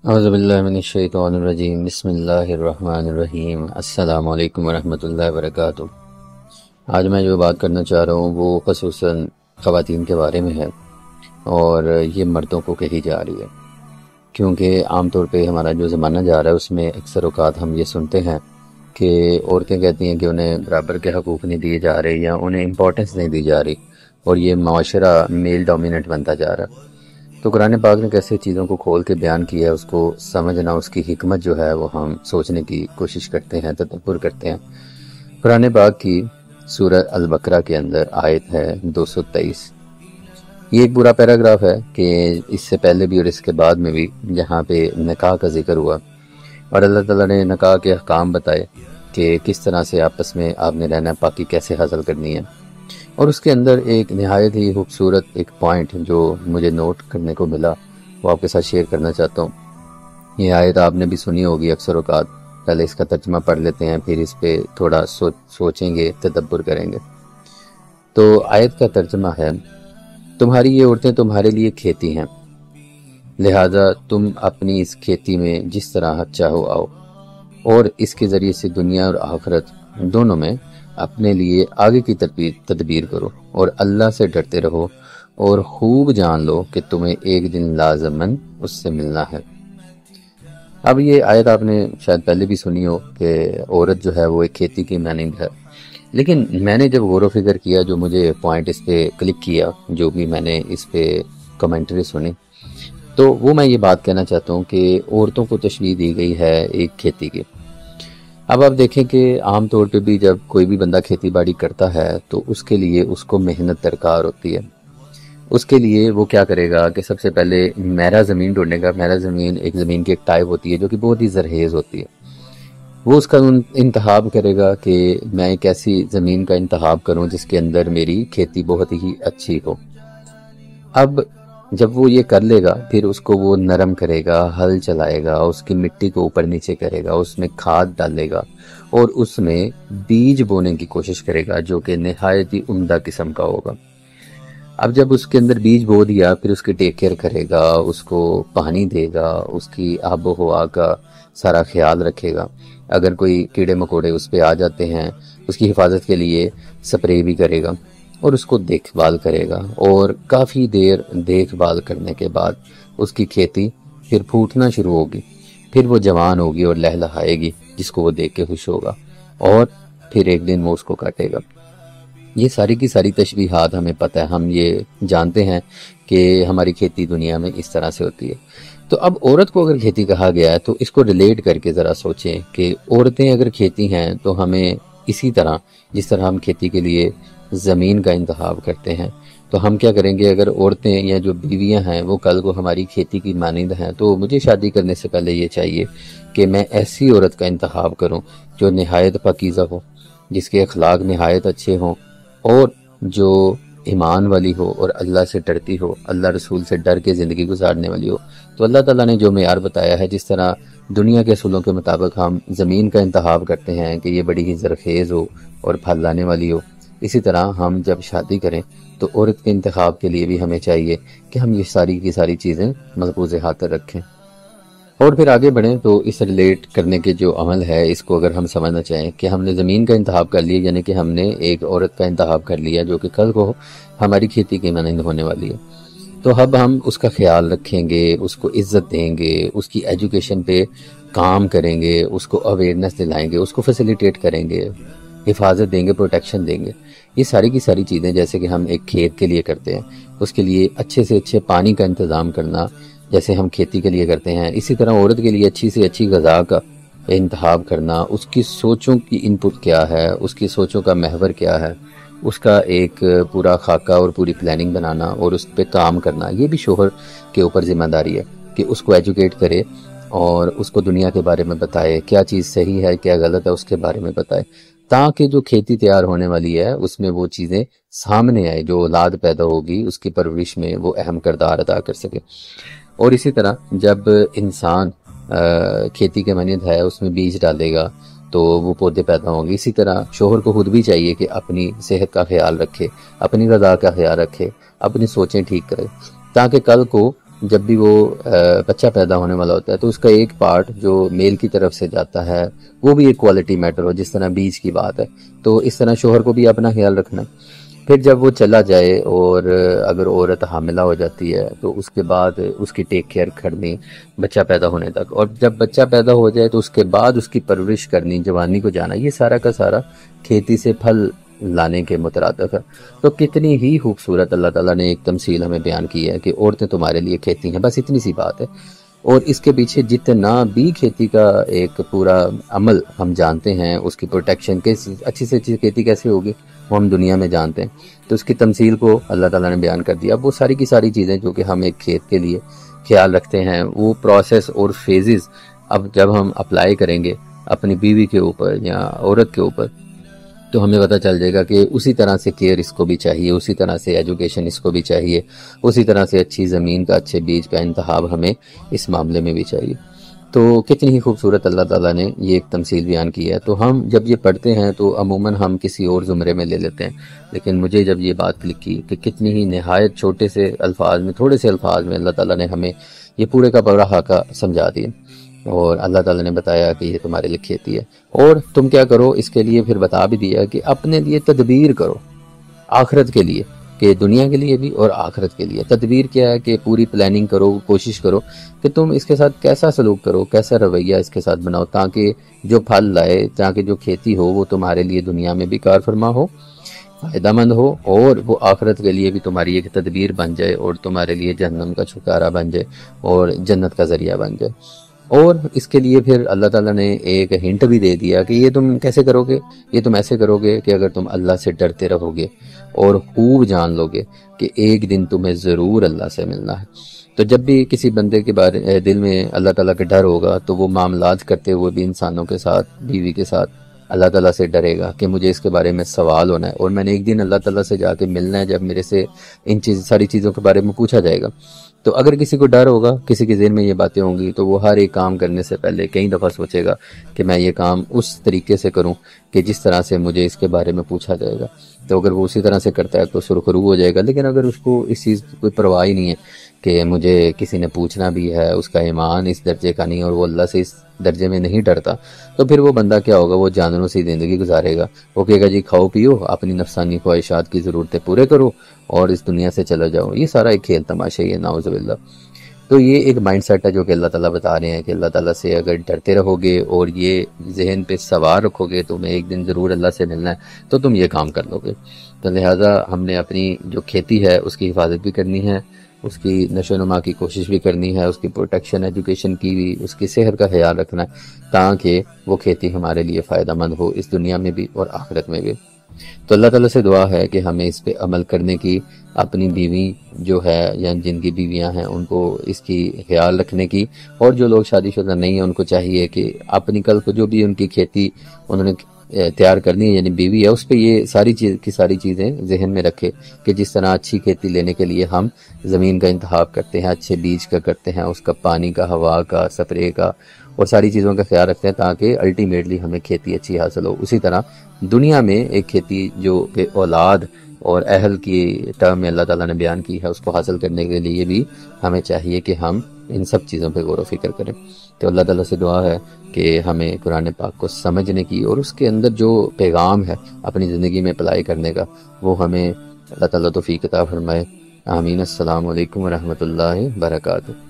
اعوذ باللہ من الشیطان الرجیم، بسم اللہ الرحمن الرحیم۔ السلام علیکم ورحمۃ اللہ وبرکاتہ۔ آج میں جو بات کرنا چاہ رہا ہوں وہ خصوصاً خواتین کے بارے میں ہے، اور یہ مردوں کو کہی جا رہی ہے، کیونکہ عام طور پہ ہمارا جو زمانہ جا رہا ہے اس میں اکثر اوقات ہم یہ سنتے ہیں کہ عورتیں کہتی ہیں کہ انہیں برابر کے حقوق نہیں دیے جا رہے یا انہیں امپورٹنس نہیں دی جا رہی، اور یہ معاشرہ میل ڈومیننٹ بنتا جا رہا ہے۔ تو قرآن پاک نے کیسے چیزوں کو کھول کے بیان کیا ہے، اس کو سمجھنا، اس کی حکمت جو ہے وہ ہم سوچنے کی کوشش کرتے ہیں، تدبر کرتے ہیں۔ قرآن پاک کی سورہ البقرہ کے اندر آیت ہے 223۔ یہ ایک پورا پیراگراف ہے کہ اس سے پہلے بھی اور اس کے بعد میں بھی جہاں پہ نکاح کا ذکر ہوا، اور اللہ تعالیٰ نے نکاح کے احکام بتائے کہ کس طرح سے آپس میں آپ نے رہنا، پاکی کیسے حاصل کرنی ہے۔ اور اس کے اندر ایک نہایت ہی خوبصورت ایک پوائنٹ جو مجھے نوٹ کرنے کو ملا، وہ آپ کے ساتھ شیئر کرنا چاہتا ہوں۔ یہ آیت آپ نے بھی سنی ہوگی اکثر اوقات، پہلے اس کا ترجمہ پڑھ لیتے ہیں، پھر اس پہ تھوڑا سوچیں گے، تدبر کریں گے۔ تو آیت کا ترجمہ ہے، تمہاری یہ عورتیں تمہارے لیے کھیتی ہیں، لہٰذا تم اپنی اس کھیتی میں جس طرح چاہو آؤ، اور اس کے ذریعے سے دنیا اور آخرت دونوں میں اپنے لیے آگے کی تدبیر کرو، اور اللہ سے ڈرتے رہو، اور خوب جان لو کہ تمہیں ایک دن لازماً اس سے ملنا ہے۔ اب یہ آیت آپ نے شاید پہلے بھی سنی ہو کہ عورت جو ہے وہ ایک کھیتی کی مانند ہے، لیکن میں نے جب غور و فکر کیا، جو مجھے پوائنٹ اس پہ کلک کیا، جو بھی میں نے اس پہ کمنٹری سنی، تو وہ میں یہ بات کہنا چاہتا ہوں کہ عورتوں کو تشبیہ دی گئی ہے ایک کھیتی کی۔ اب آپ دیکھیں کہ عام طور پہ بھی جب کوئی بھی بندہ کھیتی باڑی کرتا ہے تو اس کے لیے اس کو محنت درکار ہوتی ہے۔ اس کے لیے وہ کیا کرے گا کہ سب سے پہلے میرا زمین ڈھونڈے گا۔ میرا زمین ایک زمین کی ایک ٹائپ ہوتی ہے جو کہ بہت ہی زرخیز ہوتی ہے۔ وہ اس کا انتخاب کرے گا کہ میں ایک ایسی زمین کا انتخاب کروں جس کے اندر میری کھیتی بہت ہی اچھی ہو۔ اب جب وہ یہ کر لے گا، پھر اس کو وہ نرم کرے گا، ہل چلائے گا، اس کی مٹی کو اوپر نیچے کرے گا، اس میں کھاد ڈالے گا، اور اس میں بیج بونے کی کوشش کرے گا جو کہ نہایت ہی عمدہ قسم کا ہوگا۔ اب جب اس کے اندر بیج بو دیا، پھر اس کی ٹیک کیئر کرے گا، اس کو پانی دے گا، اس کی آب و ہوا کا سارا خیال رکھے گا۔ اگر کوئی کیڑے مکوڑے اس پہ آ جاتے ہیں، اس کی حفاظت کے لیے سپرے بھی کرے گا، اور اس کو دیکھ بھال کرے گا، اور کافی دیر دیکھ بھال کرنے کے بعد اس کی کھیتی پھر پھوٹنا شروع ہوگی، پھر وہ جوان ہوگی اور لہلہائے گی، جس کو وہ دیکھ کے خوش ہوگا، اور پھر ایک دن وہ اس کو کاٹے گا۔ یہ ساری کی ساری تشبیہات ہمیں پتہ ہے، ہم یہ جانتے ہیں کہ ہماری کھیتی دنیا میں اس طرح سے ہوتی ہے۔ تو اب عورت کو اگر کھیتی کہا گیا ہے تو اس کو ریلیٹ کر کے ذرا سوچیں کہ عورتیں اگر کھیتی ہیں تو ہمیں اسی طرح جس طرح ہم کھیتی کے لیے زمین کا انتخاب کرتے ہیں، تو ہم کیا کریں گے؟ اگر عورتیں یا جو بیویاں ہیں وہ کل کو ہماری کھیتی کی مانند ہیں، تو مجھے شادی کرنے سے پہلے یہ چاہیے کہ میں ایسی عورت کا انتخاب کروں جو نہایت پاکیزہ ہو، جس کے اخلاق نہایت اچھے ہوں، اور جو ایمان والی ہو اور اللہ سے ڈرتی ہو، اللہ رسول سے ڈر کے زندگی گزارنے والی ہو۔ تو اللہ تعالیٰ نے جو معیار بتایا ہے، جس طرح دنیا کے اصولوں کے مطابق ہم زمین کا انتخاب کرتے ہیں کہ یہ بڑی ہی زرخیز ہو اور پھل لانے والی ہو، اسی طرح ہم جب شادی کریں تو عورت کے انتخاب کے لیے بھی ہمیں چاہیے کہ ہم یہ ساری کی ساری چیزیں ملحوظ خاطر رکھیں۔ اور پھر آگے بڑھیں تو اس ریلیٹ کرنے کے جو عمل ہے، اس کو اگر ہم سمجھنا چاہیں کہ ہم نے زمین کا انتخاب کر لیا، یعنی کہ ہم نے ایک عورت کا انتخاب کر لیا جو کہ کل کو ہماری کھیتی کی مانند ہونے والی ہے، تو اب ہم اس کا خیال رکھیں گے، اس کو عزت دیں گے، اس کی ایجوکیشن پہ کام کریں گے، اس کو اویئرنیس دلائیں گے، اس کو فیسیلیٹیٹ کریں گے، حفاظت دیں گے، پروٹیکشن دیں گے۔ یہ ساری کی ساری چیزیں جیسے کہ ہم ایک کھیت کے لیے کرتے ہیں، اس کے لیے اچھے سے اچھے پانی کا انتظام کرنا جیسے ہم کھیتی کے لیے کرتے ہیں، اسی طرح عورت کے لیے اچھی سے اچھی غذا کا انتخاب کرنا، اس کی سوچوں کی انپٹ کیا ہے، اس کی سوچوں کا محور کیا ہے، اس کا ایک پورا خاکہ اور پوری پلاننگ بنانا اور اس پہ کام کرنا، یہ بھی شوہر کے اوپر ذمہ داری ہے کہ اس کو ایجوکیٹ کرے اور اس کو دنیا کے بارے میں بتائے، کیا چیز صحیح ہے کیا غلط ہے اس کے بارے میں بتائے، تاکہ جو کھیتی تیار ہونے والی ہے اس میں وہ چیزیں سامنے آئے، جو اولاد پیدا ہوگی اس کی پرورش میں وہ اہم کردار ادا کر سکے۔ اور اسی طرح جب انسان کھیتی کے مانند ہے، اس میں بیج ڈالے گا تو وہ پودے پیدا ہوں گے۔ اسی طرح شوہر کو خود بھی چاہیے کہ اپنی صحت کا خیال رکھے، اپنی غذا کا خیال رکھے، اپنی سوچیں ٹھیک کرے، تاکہ کل کو جب بھی وہ بچہ پیدا ہونے والا ہوتا ہے تو اس کا ایک پارٹ جو میل کی طرف سے جاتا ہے وہ بھی ایک کوالٹی میٹر ہو، جس طرح بیج کی بات ہے، تو اس طرح شوہر کو بھی اپنا خیال رکھنا۔ پھر جب وہ چلا جائے اور اگر عورت حاملہ ہو جاتی ہے تو اس کے بعد اس کی ٹیک کیئر کرنی بچہ پیدا ہونے تک، اور جب بچہ پیدا ہو جائے تو اس کے بعد اس کی پرورش کرنی، جوانی کو جانا، یہ سارا کا سارا کھیتی سے پھل لانے کے مترادف ہے۔ تو کتنی ہی خوبصورت اللہ تعالیٰ نے ایک تمثیل ہمیں بیان کی ہے کہ عورتیں تمہارے لیے کھیتی ہیں، بس اتنی سی بات ہے۔ اور اس کے پیچھے جتنا بھی کھیتی کا ایک پورا عمل ہم جانتے ہیں، اس کی پروٹیکشن، اچھی سے اچھی کھیتی کیسے ہوگی وہ ہم دنیا میں جانتے ہیں، تو اس کی تمثیل کو اللہ تعالیٰ نے بیان کر دیا۔ اب وہ ساری کی ساری چیزیں جو کہ ہم ایک کھیت کے لیے خیال رکھتے ہیں، وہ پروسیس اور فیزز اب جب ہم اپلائی کریں گے اپنی بیوی کے اوپر یا عورت کے اوپر تو ہمیں پتہ چل جائے گا کہ اسی طرح سے کیئر اس کو بھی چاہیے، اسی طرح سے ایجوکیشن اس کو بھی چاہیے، اسی طرح سے اچھی زمین کا، اچھے بیج کا انتخاب ہمیں اس معاملے میں بھی چاہیے۔ تو کتنی ہی خوبصورت اللہ تعالیٰ نے یہ ایک تمثیل بیان کی ہے۔ تو ہم جب یہ پڑھتے ہیں تو عموماً ہم کسی اور زمرے میں لے لیتے ہیں، لیکن مجھے جب یہ بات کلک کی کہ کتنی ہی نہایت چھوٹے سے الفاظ میں، تھوڑے سے الفاظ میں اللہ تعالیٰ نے ہمیں یہ پورے کا پورا خاکہ سمجھا دیا، اور اللہ تعالیٰ نے بتایا کہ یہ تمہارے لیے کھیتی ہے، اور تم کیا کرو اس کے لیے، پھر بتا بھی دیا کہ اپنے لیے تدبیر کرو آخرت کے لیے، کہ دنیا کے لیے بھی اور آخرت کے لیے۔ تدبیر کیا ہے کہ پوری پلاننگ کرو، کوشش کرو کہ تم اس کے ساتھ کیسا سلوک کرو، کیسا رویہ اس کے ساتھ بناؤ، تاکہ جو پھل لائے، تاکہ جو کھیتی ہو وہ تمہارے لیے دنیا میں بھی کار فرما ہو، فائدہ مند ہو، اور وہ آخرت کے لیے بھی تمہاری ایک تدبیر بن جائے، اور تمہارے لیے جہنم کا چھٹکارا بن جائے اور جنت کا ذریعہ بن جائے۔ اور اس کے لیے پھر اللہ تعالیٰ نے ایک ہنٹ بھی دے دیا کہ یہ تم کیسے کرو گے، یہ تم ایسے کرو گے کہ اگر تم اللہ سے ڈرتے رہو گے اور خوب جان لو گے کہ ایک دن تمہیں ضرور اللہ سے ملنا ہے۔ تو جب بھی کسی بندے کے دل میں اللہ تعالیٰ کا ڈر ہوگا تو وہ معاملات کرتے ہوئے بھی انسانوں کے ساتھ، بیوی کے ساتھ اللہ تعالیٰ سے ڈرے گا کہ مجھے اس کے بارے میں سوال ہونا ہے، اور میں نے ایک دن اللہ تعالیٰ سے جا کے ملنا ہے جب میرے سے ساری چیزوں کے بارے میں پوچھا جائے گا۔ تو اگر کسی کو ڈر ہوگا، کسی کے ذہن میں یہ باتیں ہوں گی، تو وہ ہر ایک کام کرنے سے پہلے کئی دفعہ سوچے گا کہ میں یہ کام اس طریقے سے کروں کہ جس طرح سے مجھے اس کے بارے میں پوچھا جائے گا۔ تو اگر وہ اسی طرح سے کرتا ہے تو سرخرو ہو جائے گا، لیکن اگر اس کو اس چیز کی کوئی پرواہ ہی نہیں ہے کہ مجھے کسی نے پوچھنا بھی ہے، اس کا ایمان اس درجے کا نہیں اور وہ اللہ سے اس درجے میں نہیں ڈرتا، تو پھر وہ بندہ کیا ہوگا، وہ جانوروں سے زندگی گزارے گا۔ وہ کہے گا جی کھاؤ پیو، اپنی نفسانی خواہشات کی ضرورتیں پورے کرو اور اس دنیا سے چلا جاؤ۔ یہ سارا ایک کھیل تماشا ہی ہے، نعوذ باللہ۔ تو یہ ایک مائنڈ سیٹ ہے جو کہ اللہ تعالیٰ بتا رہے ہیں کہ اللہ تعالیٰ سے اگر ڈرتے رہو گے اور یہ ذہن پہ سوار رکھو گے تمہیں ایک دن ضرور اللہ سے ملنا ہے، تو تم یہ کام کر لو گے۔ تو لہٰذا ہم نے اپنی جو کھیتی ہے اس کی حفاظت بھی کرنی ہے، اس کی نشو و نما کی کوشش بھی کرنی ہے، اس کی پروٹیکشن، ایجوکیشن کی بھی، اس کی صحت کا خیال رکھنا ہے، تاکہ وہ کھیتی ہمارے لیے فائدہ مند ہو اس دنیا میں بھی اور آخرت میں بھی۔ تو اللہ تعالیٰ سے دعا ہے کہ ہمیں اس پہ عمل کرنے کی، اپنی بیوی جو ہے یا جن کی بیویاں ہیں ان کو اس کی خیال رکھنے کی، اور جو لوگ شادی شدہ نہیں ہیں ان کو چاہیے کہ اپنی کل کو جو بھی ان کی کھیتی انہوں نے تیار کرنی ہے، یعنی بیوی ہے، اس پہ یہ ساری چیزیں ذہن میں رکھے کہ جس طرح اچھی کھیتی لینے کے لیے ہم زمین کا انتخاب کرتے ہیں، اچھے بیج کا کرتے ہیں، اس کا پانی کا، ہوا کا، سپرے کا، اور ساری چیزوں کا خیال رکھتے ہیں تاکہ الٹیمیٹلی ہمیں کھیتی اچھی حاصل ہو۔ اسی طرح دنیا میں ایک کھیتی جو کہ اولاد اور اہل کی ٹرم میں اللہ تعالیٰ نے بیان کی ہے، اس کو حاصل کرنے کے لیے بھی ہمیں چاہیے کہ ہم ان سب چیزوں پہ غور و فکر کریں۔ تو اللہ تعالیٰ سے دعا ہے کہ ہمیں قرآن پاک کو سمجھنے کی اور اس کے اندر جو پیغام ہے اپنی زندگی میں اپلائی کرنے کا، وہ ہمیں اللہ تعالیٰ توفیق عطا فرمائے۔ آمین۔ السلام علیکم ورحمۃ اللہ وبرکاتہ۔